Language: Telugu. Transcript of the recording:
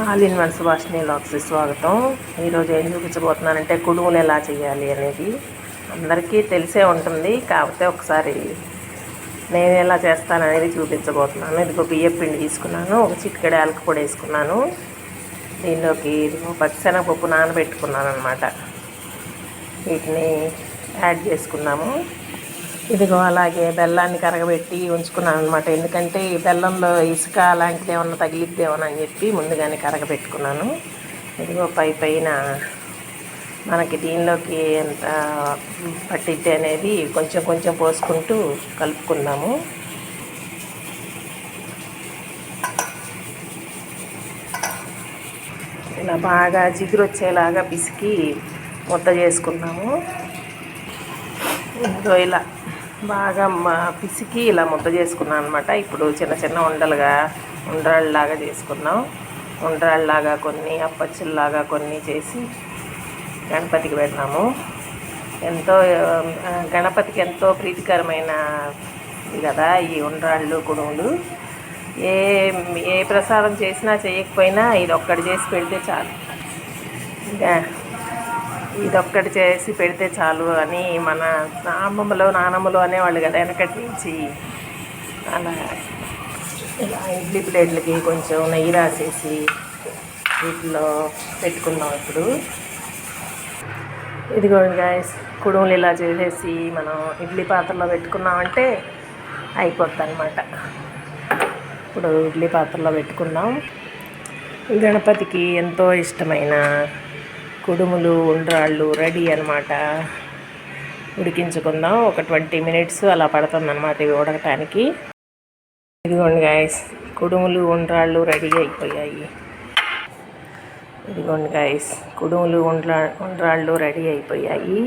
ఆల్ ఇన్ వన్ సుభాషిణి వ్లాగ్స్కి స్వాగతం. ఈరోజు ఏం చూపించబోతున్నానంటే కుడుములు ఎలా చేయాలి అనేది అందరికీ తెలిసే ఉంటుంది. కాకపోతే ఒకసారి నేను ఎలా చేస్తాననేది చూపించబోతున్నాను. ఇదిగో బియ్యం పిండి తీసుకున్నాను, ఒక చిటికెడు యాలక పొడి వేసుకున్నాను. దీనిలోకి ఇదిగో పచ్చిశనగపప్పు నానబెట్టుకున్నాను అనమాట. వీటిని యాడ్ చేసుకున్నాము. ఇదిగో అలాగే బెల్లాన్ని కరగబెట్టి ఉంచుకున్నాను అనమాట. ఎందుకంటే ఈ బెల్లంలో ఇసుక అలాంటిది ఏమన్నా తగిలిద్దేమో అని చెప్పి ముందుగానే కరగబెట్టుకున్నాను. ఇదిగో పైన మనకి దీనిలోకి ఎంత పట్టిద్ది అనేది కొంచెం కొంచెం పోసుకుంటూ కలుపుకుందాము. ఇలా బాగా జిగురు వచ్చేలాగా పిసికి ముద్ద చేసుకున్నాము. ఇదిగో ఇలా బాగా పిసికి ఇలా ముద్ద చేసుకున్నాను అనమాట. ఇప్పుడు చిన్న చిన్న ఉండ్రాళ్ళలాగా చేసుకున్నాం. ఉండ్రాళ్ళలాగా కొన్ని, అప్పచ్చుల్లాగా కొన్ని చేసి గణపతికి పెడతాము. గణపతికి ఎంతో ప్రీతికరమైన కదా ఈ ఉండ్రాళ్ళు, కుడుములు. ఏ ప్రసాదం చేసినా చేయకపోయినా ఇది ఒక్కటి చేసి పెడితే చాలు, ఇదొక్కటి చేసి పెడితే చాలు అని మన అమ్మమ్మలు నానమ్మలు అనేవాళ్ళు కదా వెనకటి నుంచి. అలా ఇలా ఇడ్లీ ప్లేట్లకి కొంచెం నెయ్యి రాసేసి వీటిలో పెట్టుకుందాం. ఇప్పుడు ఇదిగోండి గాయస్, కుడుములు ఇలా చేసేసి మనం ఇడ్లీ పాత్రలో పెట్టుకున్నామంటే అయిపోద్ది అనమాట. ఇప్పుడు ఇడ్లీ పాత్రలో పెట్టుకుందాం. గణపతికి ఎంతో ఇష్టమైన కుడుములు, ఉండ్రాళ్ళు రెడీ అనమాట. ఉడికించుకుందాం. ఒక 20 minutes అలా పడుతుంది అనమాట ఇవి ఉడకటానికి. ఇదిగోండి గాయస్, కుడుములు, ఉండ్రాళ్ళు రెడీ అయిపోయాయి. ఇదిగోండి గాయస్, కుడుములు, ఉండ్రాళ్ళు రెడీ అయిపోయాయి.